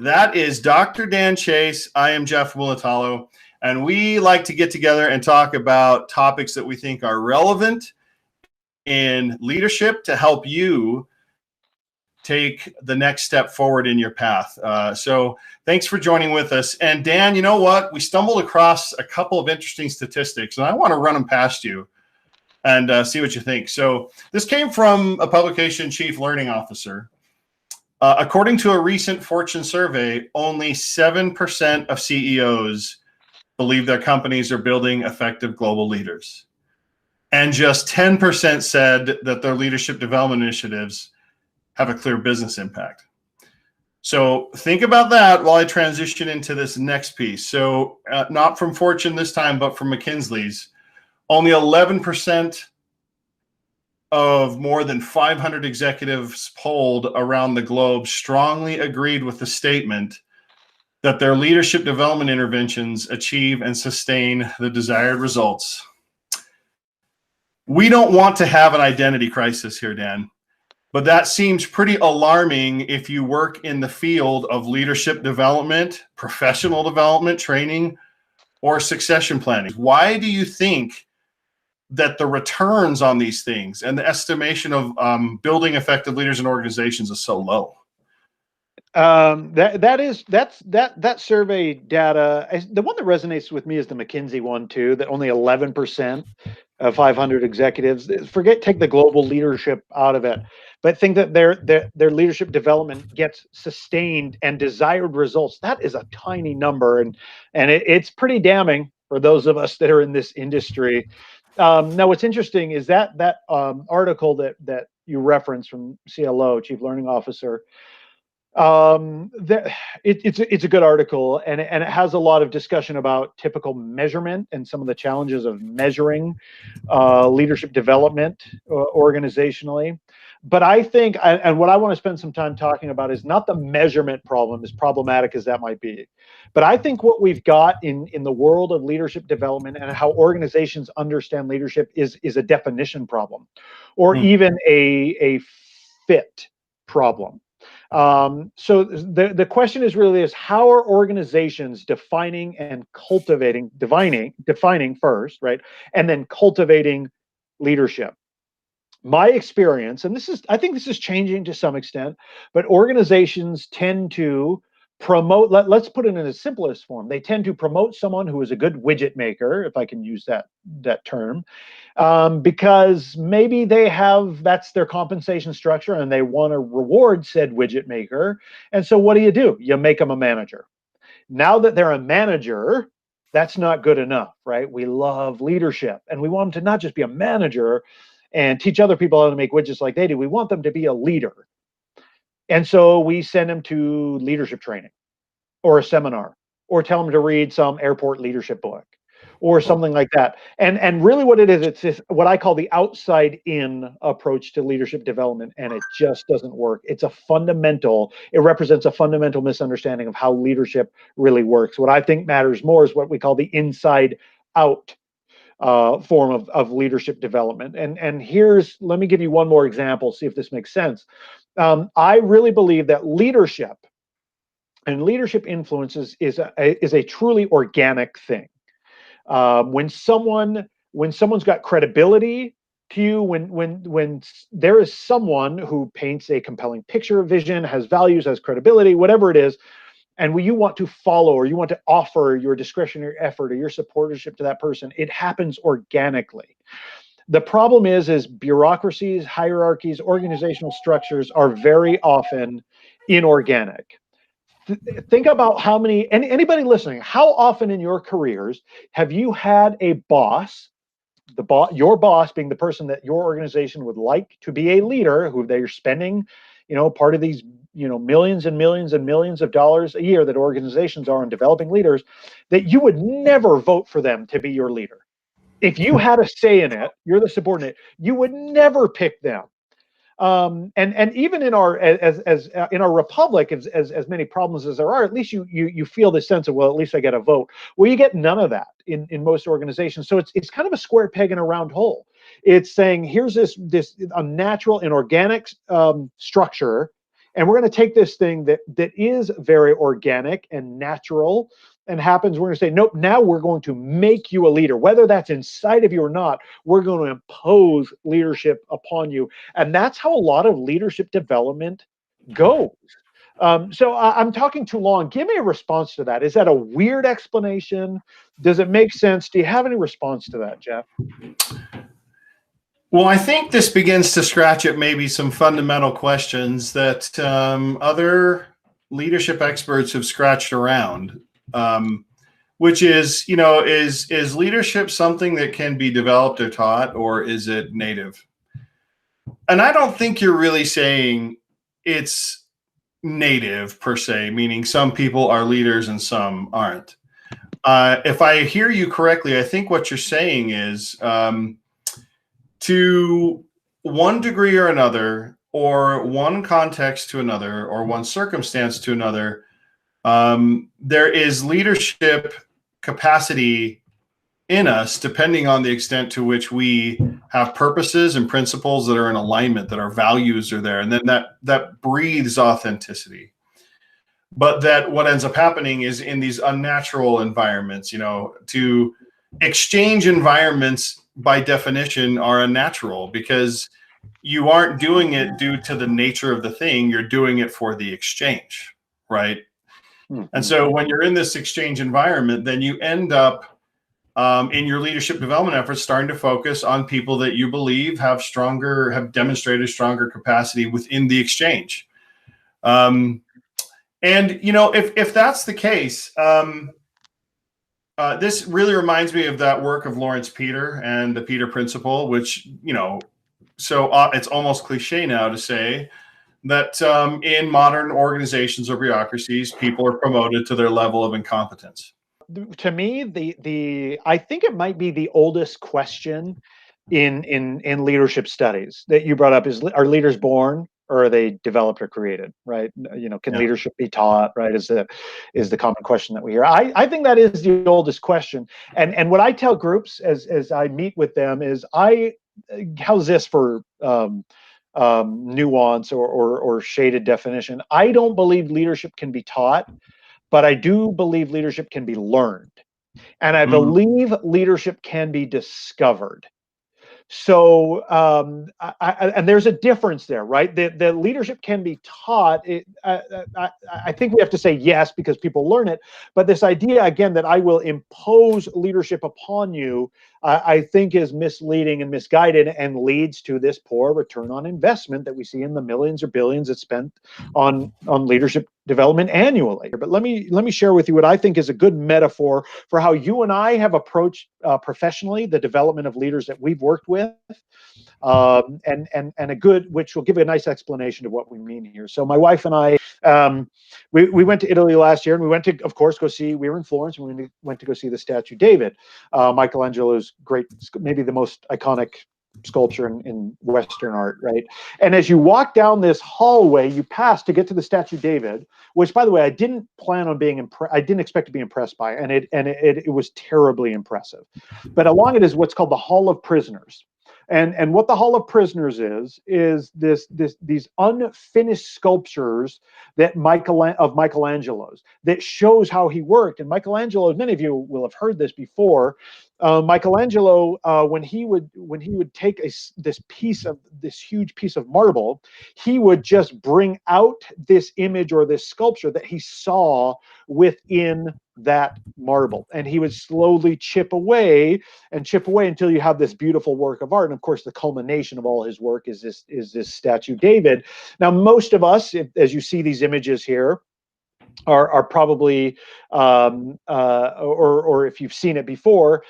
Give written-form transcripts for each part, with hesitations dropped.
That is Dr. Dan Chase. I am Jeff Mulatalo, and we like to get together and talk about topics that we think are relevant in leadership to help you take the next step forward in your path. So thanks for joining with us. And Dan, you know what? We stumbled across a couple of interesting statistics, and I want to run them past you and see what you think. So this came from a publication, Chief Learning Officer. According to a recent Fortune survey, only 7% of CEOs believe their companies are building effective global leaders. And just 10% said that their leadership development initiatives have a clear business impact. So think about that while I transition into this next piece. So not from Fortune this time, but from McKinsey's. Only 11% of more than 500 executives polled around the globe strongly agreed with the statement that their leadership development interventions achieve and sustain the desired results. We don't want to have an identity crisis here, Dan, but that seems pretty alarming if you work in the field of leadership development, professional development, training, or succession planning. Why do you think that the returns on these things and the estimation of building effective leaders and organizations is so low? That survey data, the one that resonates with me is the McKinsey one too, that only 11% of 500 executives, take the global leadership out of it, but think that their leadership development gets sustained and desired results. That is a tiny number, and it's pretty damning for those of us that are in this industry. Now, what's interesting is that article that you referenced from CLO, Chief Learning Officer, it's a good article, and it has a lot of discussion about typical measurement and some of the challenges of measuring leadership development organizationally. But I think, and what I want to spend some time talking about is not the measurement problem, as problematic as that might be. But I think what we've got in the world of leadership development and how organizations understand leadership is a definition problem, or even a fit problem. So the question is really how are organizations defining and cultivating, defining first, right? And then cultivating leadership. My experience, and I think this is changing to some extent, but organizations tend to promote, let's put it in its simplest form. They tend to promote someone who is a good widget maker, if I can use that term, because maybe that's their compensation structure and they want to reward said widget maker. And so what do? You make them a manager. Now that they're a manager, that's not good enough, right? We love leadership and we want them to not just be a manager and teach other people how to make widgets like they do. We want them to be a leader. And so we send them to leadership training or a seminar, or tell them to read some airport leadership book or something like that. And really what it is, it's this, what I call the outside in approach to leadership development. And it just doesn't work. It represents a fundamental misunderstanding of how leadership really works. What I think matters more is what we call the inside out form of leadership development. And let me give you one more example, see if this makes sense. I really believe that leadership and leadership influences is a truly organic thing. When someone's got credibility to you, when there is someone who paints a compelling picture of vision, has values, has credibility, whatever it is, and you want to follow or you want to offer your discretionary effort or your supportership to that person, it happens organically. The problem is bureaucracies, hierarchies, organizational structures are very often inorganic. Think about how many, anybody listening, how often in your careers have you had a boss, your boss being the person that your organization would like to be a leader, who they're spending, part of these, millions and millions and millions of dollars a year that organizations are on developing leaders, that you would never vote for them to be your leader. If you had a say in it, you're the subordinate, you would never pick them. And even in our in our republic, as many problems as there are, at least you feel this sense of, well, at least I get a vote. Well, you get none of that in most organizations. So it's kind of a square peg in a round hole. It's saying here's this unnatural and organic structure And we're going to take this thing that is very organic and natural and happens. We're going to say, nope, now we're going to make you a leader, whether that's inside of you or not. We're going to impose leadership upon you. And that's how a lot of leadership development goes. So I'm talking too long. Give me a response to that. Is that a weird explanation? Does it make sense? Do you have any response to that, Jeff? Well, I think this begins to scratch at maybe some fundamental questions that other leadership experts have scratched around, which is, is leadership something that can be developed or taught, or is it native? And I don't think you're really saying it's native per se, meaning some people are leaders and some aren't. If I hear you correctly, I think what you're saying is to one degree or another, or one context to another, or one circumstance to another, there is leadership capacity in us, depending on the extent to which we have purposes and principles that are in alignment, that our values are there, and then that breathes authenticity. But that what ends up happening is in these unnatural environments, to exchange environments by definition are unnatural, because you aren't doing it due to the nature of the thing, you're doing it for the exchange, right? Mm-hmm. And so when you're in this exchange environment, then you end up in your leadership development efforts starting to focus on people that you believe have demonstrated stronger capacity within the exchange. And if that's the case, this really reminds me of that work of Lawrence Peter and the Peter Principle, which, so it's almost cliche now to say that in modern organizations or bureaucracies, people are promoted to their level of incompetence. To me, I think it might be the oldest question in leadership studies that you brought up is, are leaders born, or are they developed or created, right? Can leadership be taught, right? Is the common question that we hear. I think that is the oldest question. And what I tell groups as I meet with them is, how's this for nuance or shaded definition? I don't believe leadership can be taught, but I do believe leadership can be learned. And I believe leadership can be discovered. So, and there's a difference there, right? The leadership can be taught. I think we have to say yes, because people learn it. But this idea, again, that I will impose leadership upon you, I think is misleading and misguided, and leads to this poor return on investment that we see in the millions or billions that's spent on leadership development annually. But let me share with you what I think is a good metaphor for how you and I have approached professionally the development of leaders that we've worked with, and a good, which will give a nice explanation of what we mean here. So my wife and I, we went to Italy last year, and we went to, of course, we were in Florence, and we went to go see the statue David, Michelangelo's great, maybe the most iconic sculpture in Western art, right? And as you walk down this hallway, you pass to get to the statue David, which, by the way, I didn't plan on being I didn't expect to be impressed by, and it was terribly impressive. But along it is what's called the Hall of Prisoners. And what the Hall of Prisoners is these unfinished sculptures that Michelangelo's, that shows how he worked. And Michelangelo, many of you will have heard this before, Michelangelo, when he would take this huge piece of marble, he would just bring out this image or this sculpture that he saw within that marble, and he would slowly chip away until you have this beautiful work of art. And of course, the culmination of all his work is this statue David. Now, most of us, as you see these images here, are probably or if you've seen it before,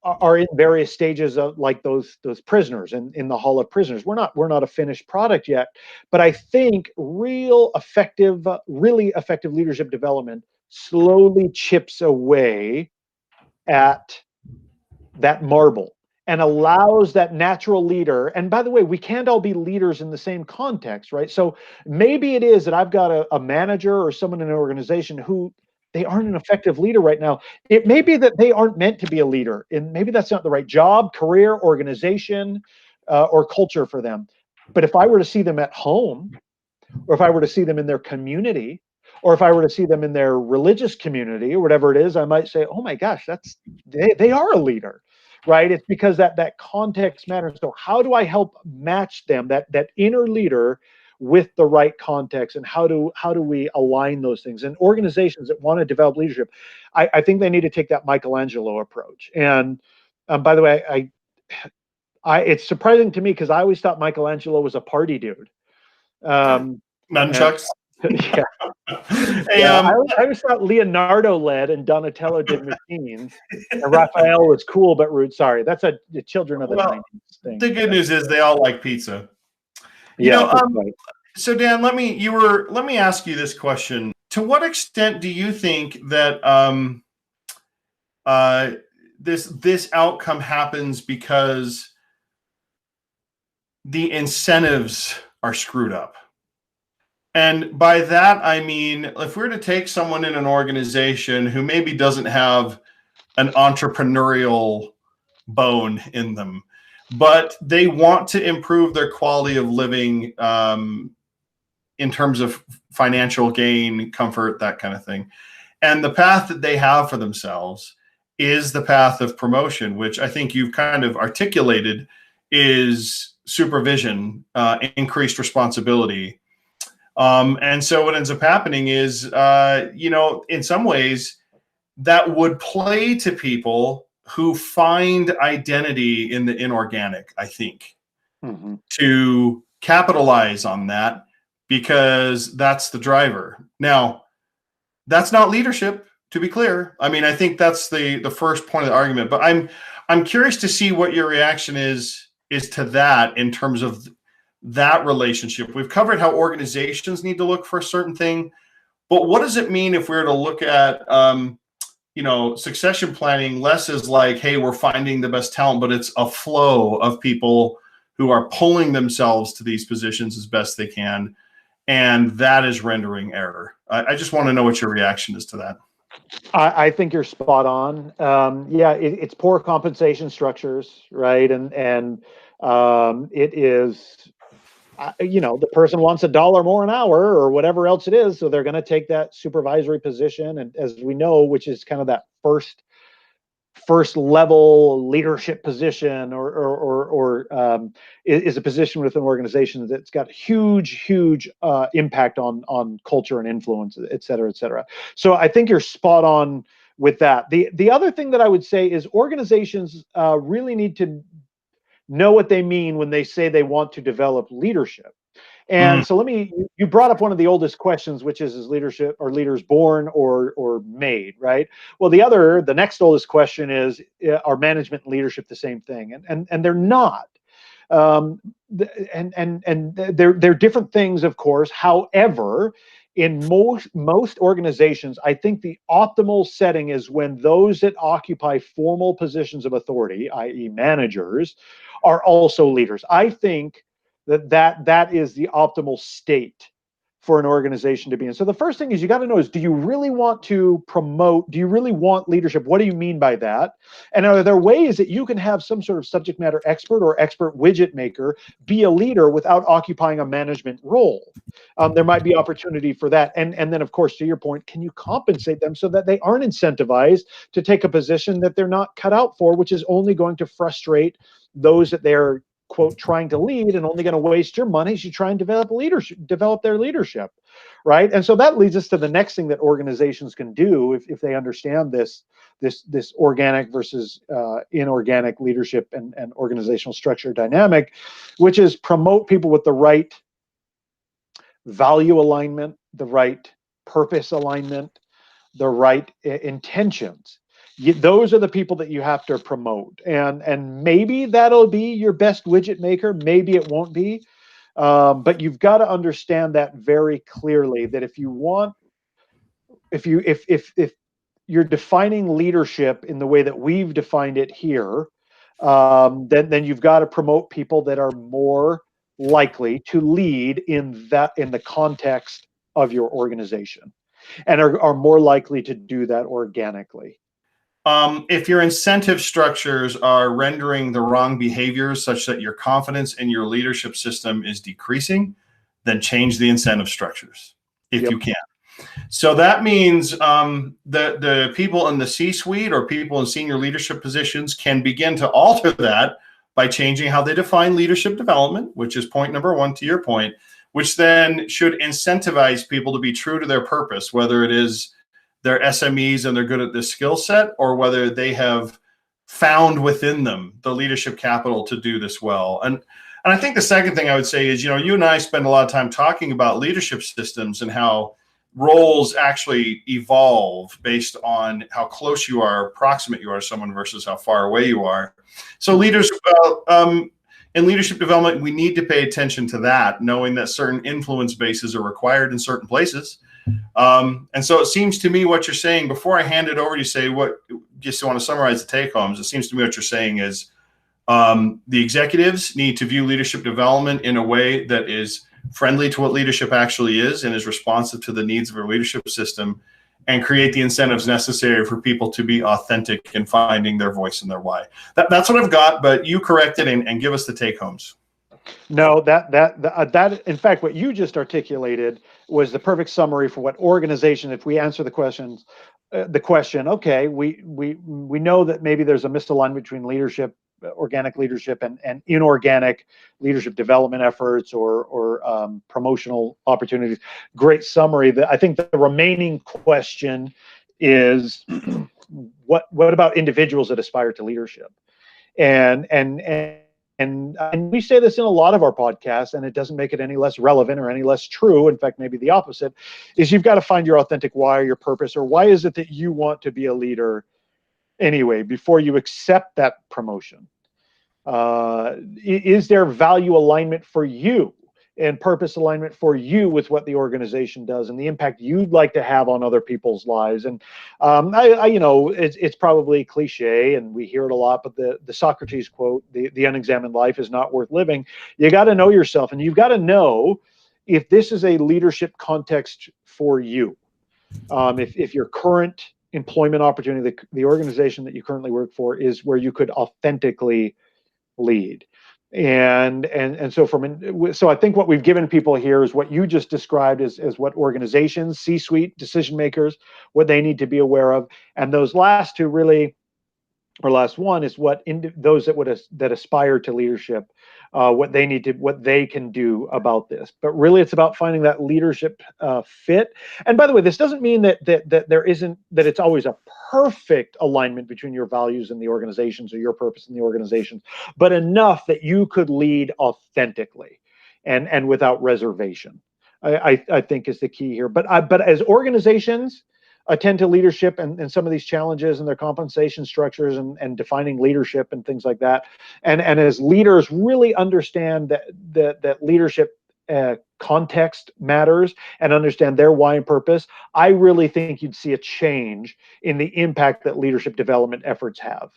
are in various stages of, like, those prisoners in the Hall of Prisoners. We're not a finished product yet, but I think really effective leadership development slowly chips away at that marble and allows that natural leader. And by the way, we can't all be leaders in the same context, right? So maybe it is that I've got a manager or someone in an organization who, they aren't an effective leader right now. It may be that they aren't meant to be a leader, and maybe that's not the right job, career, organization, or culture for them. But if I were to see them at home, or if I were to see them in their community, or if I were to see them in their religious community or whatever it is, I might say, oh my gosh, they are a leader, right? It's because that context matters. So how do I help match them, that inner leader, with the right context, and how do we align those things? And organizations that want to develop leadership, I think they need to take that Michelangelo approach. And by the way, it's surprising to me because I always thought Michelangelo was a party dude. And Nunchucks. yeah, Hey, yeah. I always thought Leonardo led and Donatello did machines, and Raphael was cool but rude. Sorry, that's the children of the well, 90s thing. the good news is they all like pizza. Yeah, right. So Dan, let me ask you this question. To what extent do you think that this outcome happens because the incentives are screwed up? And by that, I mean, if we were to take someone in an organization who maybe doesn't have an entrepreneurial bone in them, but they want to improve their quality of living in terms of financial gain, comfort, that kind of thing. And the path that they have for themselves is the path of promotion, which I think you've kind of articulated is supervision, increased responsibility. And so what ends up happening is, in some ways, that would play to people who find identity in the inorganic, I think, to capitalize on that because that's the driver. Now, that's not leadership, to be clear. I mean, I think that's the first point of the argument, but I'm curious to see what your reaction is to that in terms of that relationship. We've covered how organizations need to look for a certain thing, but what does it mean if we were to look at succession planning less as like, hey, we're finding the best talent, but it's a flow of people who are pulling themselves to these positions as best they can, and that is rendering error. I just want to know what your reaction is to that. I think you're spot on. It's poor compensation structures, right? And it is, the person wants $1 more an hour or whatever else it is, so they're going to take that supervisory position, and as we know, which is kind of that first level leadership position, or is a position within an organization that's got huge impact on culture and influence, et cetera, et cetera. So I think you're spot on with that. The other thing that I would say is organizations really need to know what they mean when they say they want to develop leadership. And so you brought up one of the oldest questions, which is leadership, or leaders born or made, right? Well, the next oldest question is, are management and leadership the same thing? And they're not. And they're different things, of course. However, in most organizations, I think the optimal setting is when those that occupy formal positions of authority, i.e. managers, are also leaders. I think that is the optimal state for an organization to be in. So the first thing is you got to know is, do you really want to promote? Do you really want leadership? What do you mean by that? And are there ways that you can have some sort of subject matter expert or expert widget maker be a leader without occupying a management role? There might be opportunity for that. And then, of course, to your point, can you compensate them so that they aren't incentivized to take a position that they're not cut out for, which is only going to frustrate those that they're, quote, trying to lead, and only going to waste your money as you try and develop their leadership, right? And so that leads us to the next thing that organizations can do if they understand this organic versus inorganic leadership and organizational structure dynamic, which is promote people with the right value alignment, the right purpose alignment, the right intentions. Those are the people that you have to promote, and maybe that'll be your best widget maker, maybe it won't be, but you've got to understand that very clearly, that if you're defining leadership in the way that we've defined it here, then you've got to promote people that are more likely to lead in the context of your organization, and are more likely to do that organically. If your incentive structures are rendering the wrong behaviors such that your confidence in your leadership system is decreasing, then change the incentive structures if you can. So that means the people in the C-suite or people in senior leadership positions can begin to alter that by changing how they define leadership development, which is point number one to your point, which then should incentivize people to be true to their purpose, whether it is they're SMEs and they're good at this skill set, or whether they have found within them the leadership capital to do this well. And I think the second thing I would say is, you and I spend a lot of time talking about leadership systems and how roles actually evolve based on how close you are, proximate you are to someone versus how far away you are. So leaders, in leadership development, we need to pay attention to that, knowing that certain influence bases are required in certain places. And so it seems to me what you're saying, before I hand it over to you, say just want to summarize the take homes. It seems to me what you're saying is the executives need to view leadership development in a way that is friendly to what leadership actually is and is responsive to the needs of our leadership system, and create the incentives necessary for people to be authentic in finding their voice and their why. That's what I've got, but you correct it and give us the take homes. No, that in fact, what you just articulated was the perfect summary for what organization, if we answer the question, okay, we know that maybe there's a misalignment between leadership, organic leadership, and inorganic leadership development efforts or promotional opportunities. Great summary. I think the remaining question is what about individuals that aspire to leadership? And we say this in a lot of our podcasts, and it doesn't make it any less relevant or any less true. In fact, maybe the opposite, is you've got to find your authentic why or your purpose, or why is it that you want to be a leader anyway, before you accept that promotion. Is there value alignment for you and purpose alignment for you with what the organization does and the impact you'd like to have on other people's lives? And it's probably cliche and we hear it a lot, but the Socrates quote, the unexamined life is not worth living. You got to know yourself, and you've got to know if this is a leadership context for you. If your current employment opportunity, the organization that you currently work for, is where you could authentically lead. And so I think what we've given people here is what you just described as what organizations, C-suite decision makers, what they need to be aware of. And those last two really, or last one, is what those that aspire to leadership, what they can do about this. But really, it's about finding that leadership fit. And by the way, this doesn't mean that it's always a perfect alignment between your values and the organizations, or your purpose and the organizations, but enough that you could lead authentically and without reservation. I think is the key here. But as organizations attend to leadership and some of these challenges and their compensation structures and defining leadership and things like that, and as leaders really understand that leadership context matters and understand their why and purpose, I really think you'd see a change in the impact that leadership development efforts have.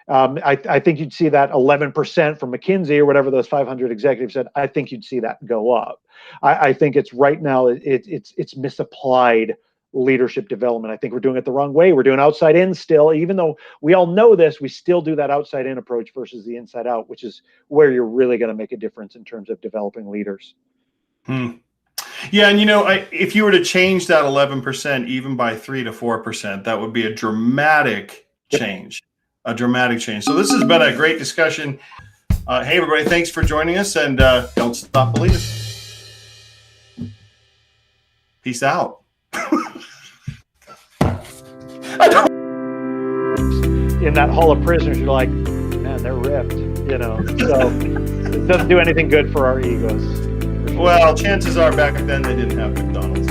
I think you'd see that 11% from McKinsey or whatever those 500 executives said. I think you'd see that go up. I think it's right now it's misapplied leadership development. I think we're doing it the wrong way. We're doing outside in still, even though we all know this, we still do that outside in approach versus the inside out, which is where you're really going to make a difference in terms of developing leaders. Yeah, and if you were to change that 11% even by 3 to 4%, that would be a dramatic change. A dramatic change. So this has been a great discussion. Hey everybody, thanks for joining us, and don't stop believing. Peace out. In that hall of prisoners, you're like, man, they're ripped, so it doesn't do anything good for our egos. Well, chances are back then they didn't have McDonald's.